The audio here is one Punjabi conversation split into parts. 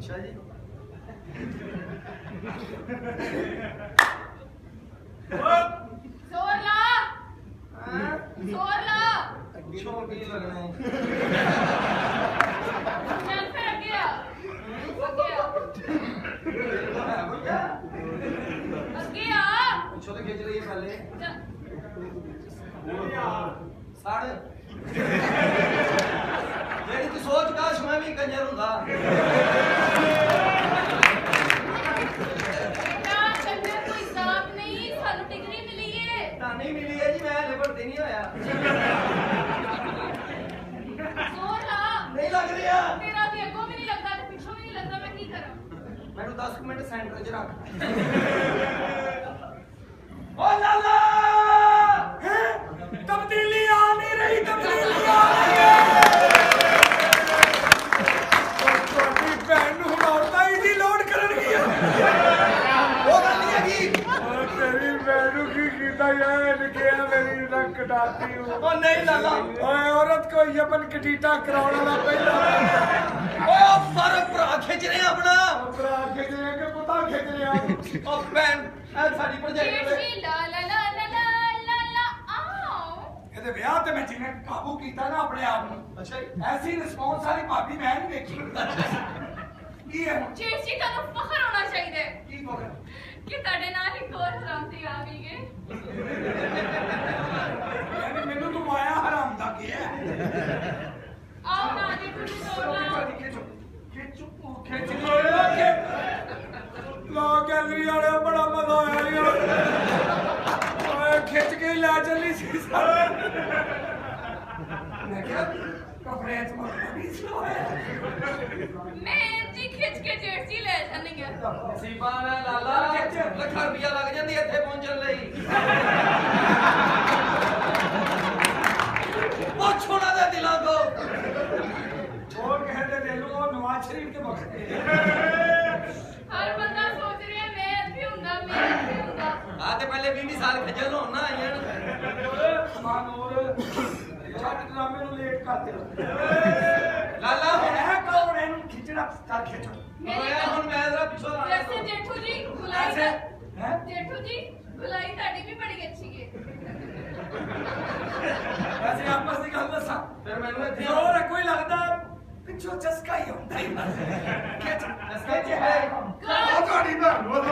अच्छा जी जोर ला जोर ला छोटी लगना है चल फिर आगे आ आगे आ पिछों तो खिंच रही है पहले चल। साढ़े जेडी तू सोच काश मैं भी कंजर हुंदा बेटा कंजर कोई जात नहीं सानू डिग्री मिली है नहीं मिली है जी मैं हले भर्ती नहीं होया जोर ला नहीं लग रहा तेरा भी अगो भी नहीं लगता ते पिछों भी नहीं लगता मैं की करा मैनू 10 मिनट सेंटर च रख ओ लाला तब्दीली आ नहीं रही तब्दीली आ रही है छोटी भैन नूं हुण औरतां ही लोड करनगी वो गल नहीं हैगी तेरी भैन नूं की कीता यार इनके मेरी रंग कटाती हूं ओ नहीं लाला ओए औरत को यमन कटीटा कराने वाला पहला ओ पर भरा खिंच रहे हैं अपना भरा खिच रहे के पुता खिच रहे ओ भैन ए साडी भरजाई जेठी ला ला ला ला ला ला ला आओ ਇਹਦੇ ਵਿਆਹ ਤੇ ਮੈਂ ਜਿਵੇਂ ਕਾਬੂ ਕੀਤਾ ਨਾ ਆਪਣੇ ਆਪ ਨੂੰ अच्छा जी ਐਸੀ ਰਿਸਪੌਂਸ ਵਾਲੀ ਭਾਬੀ ਮੈਂ ਨਹੀਂ ਦੇਖੀ ਕੀ ਹੈ जेठी ਤੁਹਾਨੂੰ ਫਖਰ ਹੋਣਾ ਚਾਹੀਦਾ ਹੈ ਕੀ ਬੋਲ ਕਿ ਤੁਹਾਡੇ ਨਾਲ ਇੱਕ ਹੋਰ ਹਰਾਮਦੀ ਆ ਗਈ ਹੈ ਯਾਨੀ ਮੈਨੂੰ ਤੂੰ ਮਾਇਆ ਹਰਾਮ ਦਾ ਕੀ ਹੈ ਆਓ ਨਾ ਜੀ ਤੁਸੀਂ ਤੋੜ ਲਾਓ ਖਿੱਚ ਲਾ ਗੈਲਰੀ ਵਾਲੇ ਬੜਾ ਮਜ਼ਾ ਆਇਆ ਯਾਰ ਓਏ ਖਿੱਚ ਕੇ ਲੈ ਚੱਲੀ ਸੀ ਸਾਰੇ ਮੈਂ ਕਿਹਾ ਕਪੜੇ ਚ ਮੱਖੀ ਸੋਇਆ ਮੈਂ ਜੀ ਖਿੱਚ ਕੇ ਜੇਠੀ ਲੈ ਜਾਣਗੇ ਨਸੀਬਾਂ ਨੇ ਲਾਲਾ ਲੱਖਾਂ ਰੁਪਇਆ ਲੱਗ ਜਾਂਦੀ ਇੱਥੇ ਪਹੁੰਚਣ ਲਈ ਪੁੱਛ ਉਹਨਾਂ ਦੇ ਦਿਲਾਂ ਕੋ ਹੋਰ ਕਿਸੇ ਦੇ ਦਿਲ ਨੂੰ ਉਹ ਨਵਾਜ਼ ਸ਼ਰੀਫ ਤੇ ਬਖਸ਼ਦੇ ਹਰ ਬੰਦਾ ਸੋਚ ਰਿਹਾ ਮੈਂ ਇੱਥੇ ਹੁੰਦਾ ਮੈਂ ਇੱਥੇ ਹੁੰਦਾ ਆ ਤੇ ਪਹਿਲੇ 20 ਸਾਲ ਖੱਜਲ ਹੋਣ ਨਾ ਆਈਆਂ ਮਾਨੂਰ ਛੱਡ ਡਰਾਮੇ ਨੂੰ ਲੇਟ ਕਰ ਦੇ ਲਾਲਾ ਹੁਣ ਹੈ ਕੌਣ ਇਹਨੂੰ ਖਿੱਚਣਾ ਕਰ ਖਿੱਚੋ ਹੋਇਆ ਹੁਣ ਮੈਂ ਜ਼ਰਾ ਪਿੱਛੋਂ ਲਾਣਾ ਵੈਸੇ ਜੇਠੂ ਜੀ ਗੁਲਾਈ ਐਸੇ ਹੈ ਜੇਠੂ ਜੀ ਗੁਲਾਈ ਤੁਹਾਡੀ ਵੀ ਬੜੀ ਅੱਛੀ ਹੈ ਵੈਸੇ ਆਪਸ ਦੀ ਗੱਲ ਦੱਸਾਂ ਫਿਰ ਮੈਨੂੰ ਇੱਥੇ ਜ਼ੋਰ ਹੈ ਕੋਈ ਲੱਗਦਾ ਪਿੱਛੋਂ ਚਸਕਾ ਹੀ ਹੁੰਦਾ ਹੀ ਬਸ ਖਿੱਚ ਨਸਕਾ ਜੀ ਹੈ ਉਹ ਤੁਹਾਡੀ ਭੈਣ ਨੂੰ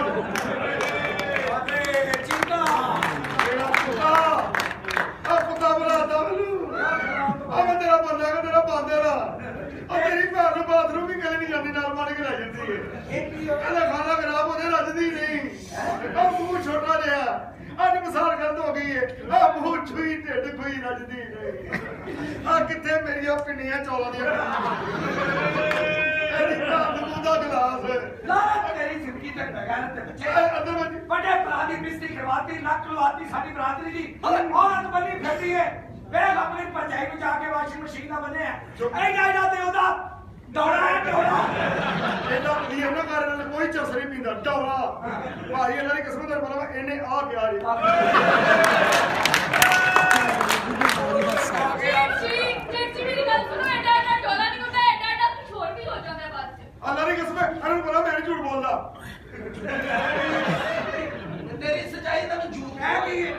ਅਤੇ ਚੀਤਾ ਮੇਰਾ ਪੁੱਤਾ ਆ ਪੁੱਤਾ ਬਣਾਤਾ ਮੈਨੂੰ ਆ ਮੈਂ ਤੇਰਾ ਬੰਦਾ ਕਿ ਤੇਰਾ ਬਾਂਦੇ ਦਾ ਆ ਤੇਰੀ ਭੈਣ ਨੂੰ ਬਾਥਰੂਮ ਵੀ ਕਦੇ ਨਹੀਂ ਜਾਂਦੀ ਨਾਲ ਮਾਰ ਕੇ ਲੈ ਜਾਂਦੀ ਹੈ ਇਹ ਕੀ ਹੋ ਗਿਆ ਖਾਣਾ ਖਰਾਬ ਹੋ ਗਿਆ ਰੱਜਦੀ ਨਹੀਂ ਆ ਮੂੰਹ ਛੋਟਾ ਜਿਹਾ ਅੱਜ ਮਿਸਾਲ ਗੰਦ ਹੋ ਗਈ ਹੈ ਆ ਮੂੰਹ ਛੁਈ ਢਿੱਡ ਕੋਈ ਰੱਜਦੀ ਨਹੀਂ ਆ ਕਿੱਥੇ ਮੇਰੀਆਂ ਪਿੰਨੀਆਂ ਚੌਲਾਂ ਦੀਆਂ ਇਹਦੀ ਭੈਣ ਨੂੰ ਦਾ ਗਲਾਸ ਲਾ ਤੇਰੀ ਜ਼ਿੰਦਗੀ ਤੇ ਬਗੈਰ ਤੇ ਬੱਚੇ ਅੰਦਰ ਵੱਡੇ ਭਰਾ ਦੀ ਬਿਸਤੀ ਕਰਵਾਤੀ ਨੱਕ ਲਵਾਤੀ ਸਾਡੀ ਬਰਾਦਰੀ ਦੀ ਔਰਤ ਬਣੀ ਫਿਰਦੀ ਹੈ ਵੇਖ ਆਪਣੀ ਭਰਜਾਈ ਨੂੰ ਜਾ ਕੇ ਵਾਸ਼ਿੰਗ ਮਸ਼ੀਨ ਦਾ ਬੰਨਿਆ ਐ ਜਾ ਤੇ ਉਹਦਾ ਦੌੜਾ ਹੈ ਦੌੜਾ ਇਹਦਾ ਨਹੀਂ ਇਹਨਾਂ ਕਾਰਨ ਨਾਲ ਕੋਈ ਚਸ ਨਹੀਂ ਪੀਂਦਾ ਦੌੜਾ ਭਾਈ ਇਹਨਾਂ ਦੀ ਕਿਸਮਤ ਦਾ ਮਤਲਬ ਇਹਨੇ ਆ ਗਿਆ ਜੀ ਜੇਠੀ ਮੇਰੀ ਗੱਲ ਸੁਣੋ ਐਡਾ ਐਡਾ ਡੋਲਾ ਨਹੀਂ ਹੁੰਦਾ ਐਡਾ ਐਡਾ ਕੁਝ ਹੋਰ ਵੀ ਹੋ ਜਾਂਦਾ ਬਾਅਦ ਚ ਅੱਲਾ ਦੀ ਕਿਸਮਤ ਇਹਨੂੰ ਪਤਾ ਮੈਂ ਝੂਠ ਬੋਲਦਾ ਤੇਰੀ ਸੱਚਾਈ ਤੈਨੂੰ ਝੂਠ ਇਹ ਕੀ ਹੈ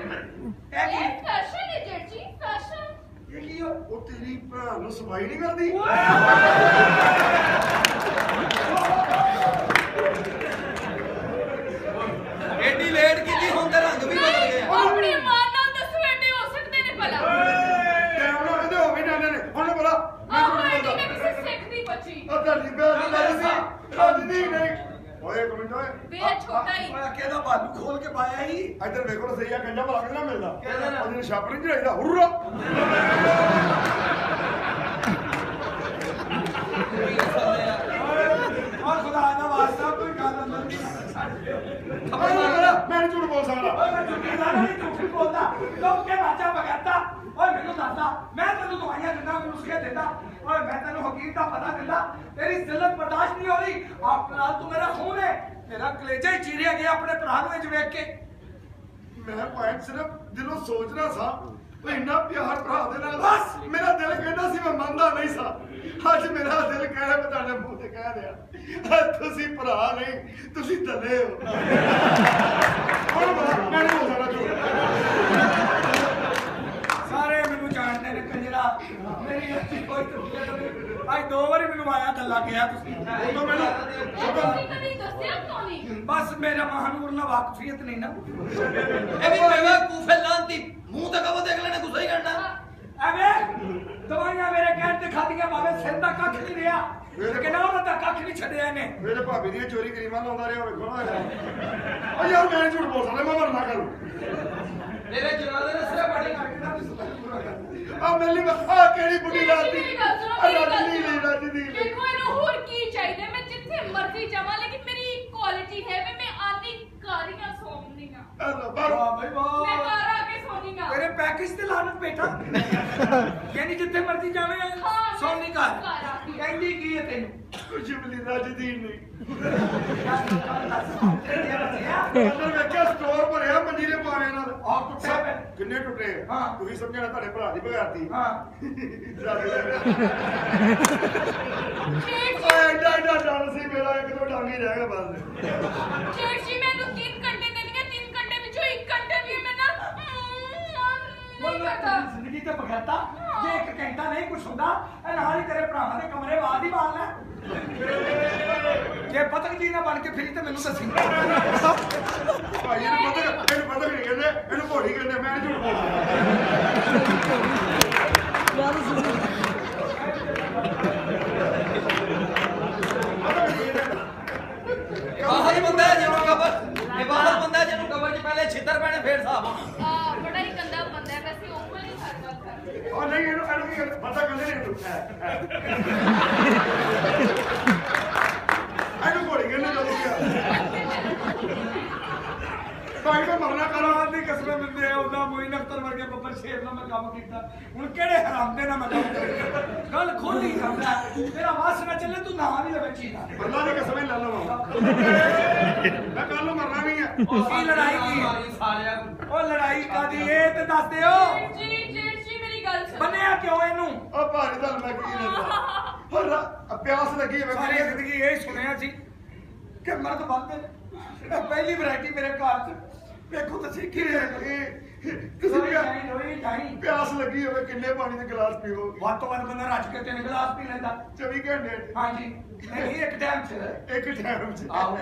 ਇਹ ਕੀ ਇਹ ਫੈਸ਼ਨ ਹੈ ਜੇਠੀ ਫੈਸ਼ਨ ਇਹ ਕੀ ਉਹ ਤੇਰੀ ਭੈਣ ਨੂੰ ਸਫਾਈ ਨਹੀਂ ਕਰਦੀ ਐਡੀ ਲੇਟ ਕੀਤੀ ਹੁਣ ਤੇ ਰੰਗ ਵੀ ਬਦਲ ਗਿਆ ਆਪਣੀ ਮਾਂ ਨਾਲ ਦੱਸੋ ਐਡੇ ਹੋ ਸਕਦੇ ਨੇ ਭਲਾ ਕੈਮਰਾ ਕਹਿੰਦੇ ਹੋ ਗਏ ਜਾਂਦੇ ਨੇ ਹੁਣ ਬੋਲਾ ਮੈਂ ਆਹੋ ਝੂਠ ਐਡੀ ਬੋਲਦਾ ਨੇ ਕਿਸੇ ਸਿੱਖ ਦੀ ਬੱਚੀ ਉਹ ਤੁਹਾਡੀ ਭੈਣ ਨੂੰ ਰੱਜਦੀ ਨਹੀਂ ਓਏ ਇੱਕ ਮਿੰਟ ਓਏ ਵੇ ਛੋਟਾ ਹੀ ਓਏ ਕਿਹਦਾ ਬਾਲੂ ਖੋਲ ਕੇ ਪਾਇਆ ਹੀ ਇੱਧਰ ਵੇਖੋ ਰਸਈਆ ਗੰਜਾ ਭਲਾ ਕਿਹਦਾ ਮਿਲਦਾ ਕਿਹਦਾ ਨਾ? ਉਹਨੂੰ ਛਾਪ ਨਹੀਂ ਚੜਾਈਦਾ ਹੁਰਰਾ ਔਰ ਖੁਦਾ ਦਾ ਵਾਸਤਾ ਕੋਈ ਗੱਲ ਅੰਦਰ ਨਹੀਂ ਮੈਂ ਝੂਠ ਬੋਲ ਸਕਦਾ ਓਏ ਮੈਂ ਝੂਠ ਨਹੀਂ ਬੋਲਦਾ ਲੋਕ ਕੇ ਬਾਜਾ ਬਗਾਤਾ ਓਏ ਮੈਨੂੰ ਦੱਸਦਾ ਮੈਂ ਤੈਨੂੰ ਦਵਾਈਆਂ ਦਿੰਦਾ ਨੁਸਖੇ ਦਿੰਦਾ ਓਏ ਮੈਂ ਤੈਨੂੰ ਹਕੀਮ ਦਾ ਪਤਾ ਦਿੰਦਾ ਤੇਰੀ ਜ਼ਿਲਤ ਬਰਦਾਸ਼ਤ ਨਹੀਂ ਹੋ ਰਹੀ ਆਪਣਾ ਤੂੰ ਮੇਰਾ ਖੂਨ ਹੈ ਤੇਰਾ ਕਲੇਜਾ ਹੀ ਚੀਰਿਆ ਗਿਆ ਆਪਣੇ ਭਰਾ ਨੂੰ ਵਿੱਚ ਵੇਖ ਕੇ ਮੈਂ ਪੁਆਇੰਟ ਸਿਰਫ ਦਿਲੋਂ ਸੋਚਣਾ ਸਾਂ ਉਹ ਇੰਨਾ ਪਿਆਰ ਭਰਾ ਦੇ ਨਾਲ ਬਸ ਮੇਰਾ ਦਿਲ ਕਹਿੰਦਾ ਸੀ ਮੈਂ ਮੰਨਦਾ ਨਹੀਂ ਸਾਂ ਅੱਜ ਮੇਰਾ ਦਿਲ ਕਹਿ ਰਿਹਾ ਮੈਂ ਤੁਹਾਡੇ ਮੂੰਹ ਤੇ ਕਹਿ ਕਹਿ ਦਿਆ ਤੁਸੀਂ ਭਰਾ ਨਹੀਂ ਤੁਸੀਂ ਦਲੇ ਹੋ ਮੈਂ ਨਹੀਂ ਹੋ ਸਕਦਾ ਝੂਠ ਸਾਰੇ ਮੈਨੂੰ ਜਾਣਦੇ ਨੇ ਕੰਜਰਾ ਮੇਰੀ ਅੱਛੀ ਕੋਈ ਤਬੀਅਤ ਨਹੀਂ ਅੱਜ 2 ਵਾਰੀ ਮੈਨੂੰ ਆਇਆ ਥੱਲਾ ਗਿਆ ਤੁਸੀਂ ਉਦੋਂ ਮੈਨੂੰ ਤੁਸੀਂ ਕਦੀ ਦੱਸਿਆ ਕਿਉਂ ਨਹੀਂ ਬਸ ਮੇਰਾ ਮਹਾਨੂਰ ਨਾਲ ਵਾਕਫੀਅਤ ਨਹੀਂ ਨਾ ਇਹ ਵੀ ਬੇਵਕੂਫ ਹੈ ਲਾਂਤੀ ਮੂੰਹ ਤੇ ਕਹੋ ਦੇਖ ਲੈਣੇ ਗੁੱਸਾ ਹੀ ਕਰਨਾ ਐਵੇਂ ਦਵਾਈਆਂ ਮੇਰੇ ਕਹਿਣ ਤੇ ਖਾਧੀਆਂ ਭਾਵੇਂ ਸਿਰ ਦਾ ਕੱਖ ਨਹੀਂ ਰਿਹਾ ਲੇਕਿਨ ਉਹਨਾਂ ਦਾ ਕੱਖ ਨਹੀਂ ਛੱਡਿਆ ਇਹਨੇ ਮੇਰੇ ਭਾਬੀ ਦੀਆਂ ਚੋਰੀ ਕਰੀਮਾਂ ਲਾਉਂਦਾ ਰਿਹਾ ਵੇਖੋ ਨਾ ਓ ਯਾਰ ਮੈਂ ਝੂਠ ਬੋਲ ਸਕਦਾ ਮੈਂ ਮਰਨਾ ਕਰੂੰ ਮੇਰੇ ਜਨਾਲੇ ਨੇ ਸਿਰ ਪੜੀ ਆ ਮੇਲੀ ਆ ਕਿਹੜੀ ਬੁੱਢੀ ਲਾਤੀ ਮੇਰੀ ਗੱਲ ਸੁਣੋ, ਆ ਮੇਰੀ ਗੱਲ ਰੱਜਦੀ ਸੁਣੋ। ਨਹੀਂ ਰੱਜਦੀ ਨਹੀਂ ਦੇਖੋ ਇਹਨੂੰ ਹੋਰ ਕੀ ਚਾਹੀਦਾ ਮੈਂ ਜਿੱਥੇ ਮਰਜ਼ੀ ਜਾਵਾਂ ਲੇਕਿਨ ਮੇਰੀ ਕੁਆਲਿਟੀ ਹੈ ਵੀ ਮੈਂ ਆਦੀ ਕਾਰੀਆਂ ਸੌਂਦੀਆਂ ਅੱਲਾ ਬਾਹਰ ਵਾਹ ਬਈ ਵਾਹ ਮੈਂ ਘਰ ਆ ਕੇ ਸੌਂਦੀਆਂ ਤੇਰੇ ਪੈਕੇਜ ਤੇ ਲਾਨਤ ਬੈਠਾ ਯਾਨੀ ਜਿੱਥੇ ਮਰਜ਼ੀ ਜਾਵੇਂ ਹਾਂ, ਸੋਨੀ ਘਰ ਘਰ ਆ ਕੇ। ਕਹਿੰਦੀ ਕੀ ਹੈ ਤੈਨੂੰ ਕੁਝ ਮਿਲੀ ਰੱਜਦੀ ਨਹੀਂ ਹਾਂ ਅੰਦਰ ਵੇਖਿਆ ਸਟੋਰ ਭਰਿਆ ਮੰਜੀ ਦੇ ਪਾਣੇ ਨਾਲ ਆਹ ਟੁੱਟੇ ਪਏ। ਕਿੰਨੇ ਟੁੱਟੇ ਹਾਂ। ਤੁਸੀਂ ਸਮਝਣਾ ਤੁਹਾਡੇ ਭਰਾ ਦੀ ਬਗਾਤੀ ਹਾਂ ਐਡਾ ਐਡਾ ਡਰ ਸੀ ਮੇਰਾ ਇੱਕ ਦੋ ਡਾਂਗ ਹੀ ਰਹਿ ਗਿਆ ਬਸ ਜੇਠ ਜੀ ਮੈਨੂੰ 3 ਘੰਟੇ ਦੇਣਗੇ 3 ਘੰਟੇ ਵਿੱਚੋਂ 1 ਘੰਟੇ ਵੀ ਮੈਂ ਨਾ ਨਹੀਂ ਕਰਦਾ ਜ਼ਿੰਦਗੀ ਤੇ ਬਗਾਤਾ ਜੇ 1 ਘੰਟਾ ਨਹੀਂ ਕੁਛ ਹੁੰਦਾ ਇਹ ਨਾਲ ਹੀ ਤੇਰੇ ਭਰਾਵਾਂ ਦੇ ਕਮਰੇ ਬਾਹਰ ਹੀ ਬਾਲ ਲੈ ਜੇ ਪਤਕ ਜੀ ਨਾ ਬਣ ਕੇ ਫਿਰੀ ਤੇ ਮੈਨੂੰ ਦੱਸੀ ਭਾਈ ਇਹਨੂੰ ਪਤਾ ਨਹੀਂ ਕਹਿੰਦੇ ਇਹਨੂੰ ਘੋੜੀ ਕਹਿੰਦੇ ਮੈਂ ਝੂਠ ਬੋਲਦਾ ਬਾਹਰ ਬੰਦਾ ਹੈ ਜਿਹਨੂੰ ਕਬਰ ਇਹ ਬਾਹਰ ਬੰਦਾ ਹੈ ਜਿਹਨੂੰ ਕਬਰ 'ਚ ਪਹਿਲੇ ਛਿੱਤਰ ਪੈਣੇ ਫੇਰ ਹਿਸਾਬ ਆਉਣਾ ਬੜਾ ਹੀ ਗੰਦਾ ਬੰਦਾ ਹੈ ਵੈਸੇ ਓਪਨ ਹੀ ਹਰ ਗੱਲ ਕਰਦਾ ਉਹ ਨਹੀਂ ਇਹਨੂੰ ਕੀ ਪਤਾ ਕਹਿੰਦੇ ਨਹੀਂ ਇਹਨੂੰ ਘੋੜੀ ਕਹਿੰਦੇ ਜਦੋਂ ਭਾਈ ਤਾਂ ਮਰਨਾ ਕਰੋ ਕਰਾਰ ਦੀ ਕਸਮੇ ਮਿਲਦੇ ਆ ਉਹਦਾ ਮੋਇਨ ਅਖਤਰ ਵਰਗੇ ਬੱਬਰ ਸ਼ੇਰ ਨਾਲ ਮੈਂ ਕੰਮ ਕੀਤਾ ਹੁਣ ਕਿਹੜੇ ਹਰਾਮ ਦੇ ਨਾਲ ਮੈਂ ਕੰਮ ਕਰਿਆ ਗੱਲ ਖੋਲੀ ਜਾਂਦਾ ਤੇਰਾ ਵਾਸ ਨਾ ਚੱਲੇ ਤੂੰ ਨਾ ਵੀ ਲਵੇ ਚੀਦਾ ਅੱਲਾ ਦੀ ਕਸਮ ਲੈ ਲਵਾਂ ਮੈਂ ਕੱਲ ਨੂੰ ਮਰਨਾ ਨਹੀਂ ਹੈ ਕੀ ਲੜਾਈ ਕੀ ਮਾਰੀ ਸਾਲਿਆ ਉਹ ਲੜਾਈ ਕਾਦੀ ਇਹ ਤੇ ਦੱਸ ਦਿਓ ਜੇਠ ਜੀ ਮੇਰੀ ਗੱਲ ਸੁਣੋ ਬੰਨਿਆ ਕਿਉਂ ਇਹਨੂੰ ਉਹ ਭਾਰੀ ਤੁਹਾਨੂੰ ਮੈਂ ਕੀ ਦੱਸਾਂ ਹੋਰ ਪਿਆਸ ਲੱਗੀ ਹੈ ਸਾਰੀ ਜ਼ਿੰਦਗੀ ਇਹ ਸੁਣਿਆ ਸੀ ਕਿ ਮਰਦ ਬੰਦੇ ਨੇ ਪਹਿਲੀ ਵੈਰਾਈਟੀ ਮੇਰੇ ਘਰ ਚ ਵੇਖੋ ਤੁਸੀਂ ਕੀ ਤੁਸੀਂ ਵੀ ਹੋਈ ਜਾਈ ਪਿਆਸ ਲੱਗੀ ਹੋਵੇ ਕਿੰਨੇ ਪਾਣੀ ਦੇ ਗਲਾਸ ਪੀਓ ਵੱਧ ਤੋਂ ਵੱਧ ਬੰਦਾ ਰੱਜ ਕੇ 3 ਗਲਾਸ ਪੀ ਲੈਂਦਾ 24 ਘੰਟੇ ਹਾਂਜੀ ਨਹੀਂ ਇੱਕ ਟਾਈਮ ਚ ਇੱਕ ਟਾਈਮ ਚ ਆਹੋ।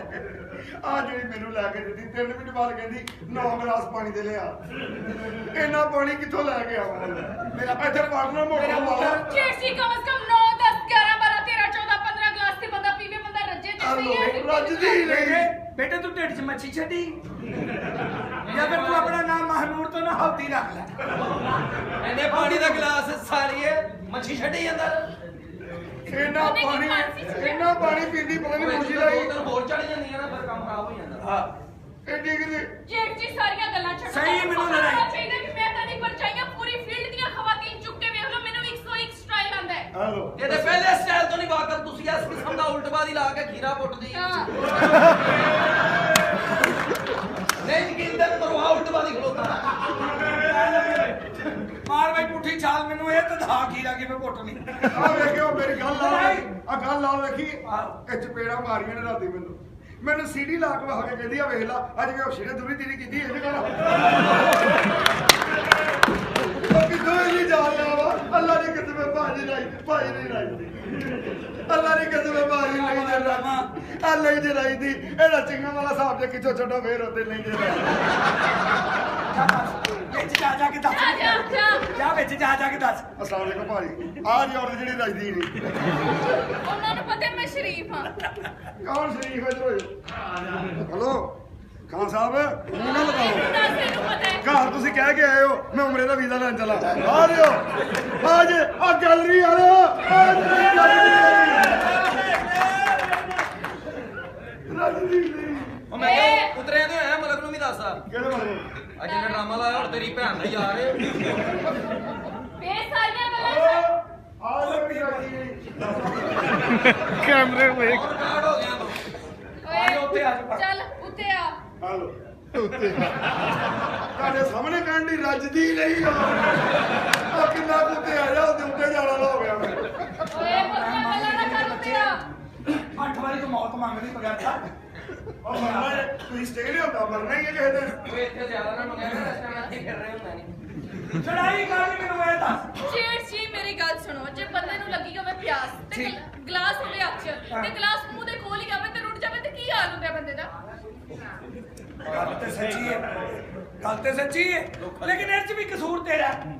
ਆ ਜਿਹੜੀ ਮੈਨੂੰ ਲੈ ਕੇ ਦਿੱਤੀ 3 ਮਿੰਟ ਬਾਅਦ ਕਹਿੰਦੀ 9 ਗਲਾਸ ਪਾਣੀ ਦੇ ਲਿਆ ਇੰਨਾ ਪਾਣੀ ਕਿੱਥੋਂ ਲੈ ਕੇ ਆਵਾਂ ਮੇਰਾ ਇੱਥੇ ਪਾਰਟਨਰ ਮੇਰਾ ਮੋਟਾ ਪੁੱਤਰ ਜੇਠ ਜੀ ਕਮ ਸੇ ਕਮ 9 10 11 12 13 14 15 ਗਲਾਸ ਤੇ ਬੰਦਾ ਪੀਵੇ ਬੰਦਾ ਰੱਜੇ ਤੇ ਸਹੀ ਹੈ ਰੱਜਦੀ ਨਹੀਂ ਬੇਟੇ ਤੂੰ ਢਿੱਡ 'ਚ ਮੱਛੀ ਛੱਡੀ ਜਾਂ ਫਿਰ ਤੂੰ ਆਪਣਾ ਨਾਮ ਮਹਨੂਰ ਤੋਂ ਨਾ ਹੌਦੀ ਰੱਖ ਲੈ ਇਹਨੇ ਪਾਣੀ ਦਾ ਗਲਾਸ ਸਾਰੀਏ ਮੱਛੀ ਛੱਡੀ ਜਾਂਦਾ ਇੰਨਾ ਪਾਣੀ ਪੀਂਦੀ ਪਤਾ ਨਹੀਂ ਮੁਰਜੀ ਲਾਈ ਦੋ ਦਿਨ ਹੋਰ ਚੜ ਜਾਂਦੀਆਂ ਨਾ ਫਿਰ ਕੰਮ ਖਰਾਬ ਹੋ ਜਾਂਦਾ ਐਡੀ ਕਿਤੇ ਜੇਠ ਜੀ ਸਾਰੀਆਂ ਗੱਲਾਂ ਛੱਡੋ ਸਹੀ ਮੈਨੂੰ ਲੜਾਈ ਚਾਹੀਦਾ ਕਿ ਮੈਂ ਤਾਂ ਨਹੀਂ ਪਰਚਾਈਆਂ ਪੂਰੀ ਫੀਲਡ ਦੀਆਂ ਖਵਾਤੀਨ ਚੁੱਕ ਕੇ ਵੇਖ ਲਓ ਮੈਨੂੰ 101 ਸਟਾਈਲ ਆਂਦਾ ਹੈ ਹਲੋ ਇਹਦੇ ਪਹਿਲੇ ਸਟਾਈਲ ਤੋਂ ਨਹੀਂ ਵਾਕਫ ਤੁਸੀਂ ਇਸ ਕਿਸਮ ਦਾ ਉਲਟਬਾਜ਼ੀ ਲਾ ਕੇ ਖੀਰਾ ਪੁੱਟਦੀ ਹਾਂ ਨਹੀਂ ਯਕੀਨ ਤੇ ਮਰਵਾ ਉਲਟਬਾਜ਼ੀ ਖਲੋਤਾ ਮਾਰ ਬਈ ਪੁੱਠੀ ਛਾਲ ਮੈਨੂੰ ਇਹ ਤਾਂ ਧਾ ਕੀ ਲੱਗੀ ਮੈਂ ਘੁੱਟਣੀ ਆ ਵੇਖਿਓ ਮੇਰੀ ਗੱਲ ਲਾ ਆ ਗੱਲ ਲਾ ਵੇਖੀ ਇਹ ਚਪੇੜਾ ਮਾਰੀਆਂ ਨੇ ਰਾਤੀ ਮੈਨੂੰ ਸੀਡੀ ਲਾ ਕੇ ਵਹਾ ਕੇ ਕਹਿੰਦੀ ਆ ਵੇਖ ਲਾ ਅੱਜ ਮੈਂ ਹਫਸ਼ੀ ਨੇ ਦੂਰੀ ਤੇਰੀ ਕੀਤੀ ਇਹਦੇ ਨਾਲ ਉਹ ਕਿਦੋਂ ਇਹ ਜਾਣ ਲਿਆ ਵਾ ਅੱਲਾ ਦੀ ਕਸਮ ਹੈ ਭਾਜੀ ਨਹੀਂ ਰਾਈ ਅੱਲਾ ਦੀ ਕਸਮ ਹੈ ਭਾਜੀ ਨਹੀਂ ਜੇ ਰਾਮਾ ਅੱਲਾ ਹੀ ਜਰਾਈ ਦੀ ਇਹਦਾ ਚਿੰਗਾ ਵਾਲਾ ਸਾਹਿਬ ਜੇ ਕਿੱਥੋਂ ਛੱਡੋ ਫੇਰ ਉੱਤੇ ਨਹੀਂ ਜੇ ਵਿੱਚ ਜਾ ਕੇ ਦੱਸ ਜਾ ਵਿੱਚ ਜਾ ਕੇ ਦੱਸ ਅਸਲਾਮ ਅਲੈਕੁਮ ਭਾਜੀ ਆਹ ਜੀ ਔਰਤ ਜਿਹੜੀ ਰਾਜਦੀ ਨਹੀਂ ਉਹਨਾਂ ਨੂੰ ਪਤਾ ਮੈਂ ਸ਼ਰੀਫ ਹਾਂ ਕੌਣ ਸ਼ਰੀਫ ਇੱਧਰ ਹੋਇਓ ਹਲੋ ਖਾਨ ਸਾਹਿਬ ਮੂੰਹ ਨਾ ਲਗਾਓ ਦੱਸ ਨੂੰ ਪਤਾ ਹੈ ਘਰ ਤੁਸੀਂ ਕਹਿ ਕੇ ਆਏ ਹੋ ਮੈਂ ਉਮਰੇ ਦਾ ਵੀਜ਼ਾ ਲੈਣ ਚੱਲਾ ਆ ਜਿਓ ਆ ਜੇ ਆ ਗੈਲਰੀ ਵਾਲੋ ਰਾਜਦੀ ਨਹੀਂ ਉਹ ਮੈਂ ਕਿਹਾ ਉਤਰਿਆ ਤੇ ਹੋਇਆ ਮਲਕ ਨੂੰ ਵੀ ਦੱਸ ਕਿਹੜੇ ਵਾਲੇ ਅੱਜ ਜਿਹੜਾ ਡਰਾਮਾ ਲਾਇਆ ਹੁਣ ਤੇਰੀ ਭੈਣ ਦਾ ਯਾਰ ਏ ਇਹ ਸਾਰੀਆਂ ਗੱਲਾਂ ਆ ਲੈ ਵੀ ਰਾਜੀ ਕੈਮਰੇ ਵੇਖ ਹੋਰ ਕਾਰਡ ਹੋ ਗਿਆ ਤੂੰ ਓਏ ਉੱਤੇ ਆ ਜਾ ਚੱਲ ਉੱਤੇ ਆ ਹਲੋ ਉੱਤੇ ਤੁਹਾਡੇ ਸਾਹਮਣੇ ਕਹਿੰਦੀ ਰੱਜਦੀ ਨਹੀਂ ਆ ਕਿੰਨਾ ਕੁੱਤੇ ਆ ਜਾ ਉਹਦੇ ਉੱਤੇ ਜਾਣਾ ਹੋ ਗਿਆ ਓਏ ਬੱਚਾ ਗੱਲਾਂ ਨਾ ਕਰ ਉੱਤੇ ਆ ਵੀ ਤੂੰ ਮੌਤ ਮੰਗਦੀ ਬਗੈਰ ਤਾਂ ਉਹ ਮਰਨਾ ਤੁਸੀਂ ਸਟੇ ਨਹੀਂ ਹੁੰਦਾ ਮਰਨਾ ਹੀ ਹੈ ਕਿਸੇ ਦਿਨ ਉਹ ਇੱਥੇ ਜ਼ਿਆਦਾ ਨਾ ਮੰਗਿਆ ਕਰ ਰਸਤਾ ਇੱਥੇ ਫਿਰ ਰਹੇ ਹੁੰਦਾ ਨਹੀਂ ਚੜਾਈ ਕਰਨੀ ਮੈਨੂੰ ਇਹ ਦੱਸ ਜੇਠ ਜੀ ਮੇਰੀ ਗੱਲ ਸੁਣੋ ਜੇ ਬੰਦੇ ਨੂੰ ਲੱਗੀ ਹੋਵੇ ਪਿਆਸ ਤੇ ਠੀਕ। ਗਲਾਸ ਹੋਵੇ ਹੱਥ 'ਚ ਤੇ ਗਲਾਸ ਮੂੰਹ ਦੇ ਕੋਲ ਹੀ ਆਵੇ ਤੇ ਰੁੱਟ ਜਾਵੇ ਤੇ ਕੀ ਹਾਲ ਹੁੰਦਾ ਬੰਦੇ ਦਾ ਗੱਲ ਤੇ ਸੱਚੀ ਹੈ ਗੱਲ ਤੇ ਸੱਚੀ ਹੈ ਲੇਕਿਨ ਇਹ 'ਚ ਵੀ ਕਸੂਰ ਤੇਰਾ ਹੈ।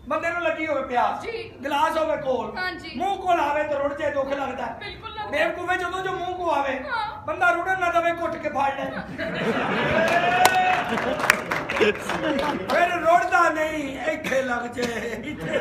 ਬੰਦੇ ਨੂੰ ਲੱਗੀ ਹੋਵੇ ਪਿਆਸ ਜੀ। ਗਲਾਸ ਹੋਵੇ ਕੋਲ ਹਾਂਜੀ। ਮੂੰਹ ਕੋਲ ਆਵੇ ਤੇ ਰੁੜ ਜਾਏ ਦੁੱਖ ਲੱਗਦਾ ਹੈ। ਬਿਲਕੁਲ ਲੱਗਦਾ। ਬੇਵਕੂਫੇ ਜਦੋਂ ਜੋ ਮੂੰਹ ਕੋ ਆਵੇ ਹਾਂ। ਬੰਦਾ ਰੁੜਨ ਨਾ ਦਵੇ ਘੁੱਟ ਕੇ ਫਾੜ ਲੈ ਫਿਰ ਰੁੜਦਾ ਨਹੀਂ ਇੱਥੇ ਲੱਗ ਜੇ ਇੱਥੇ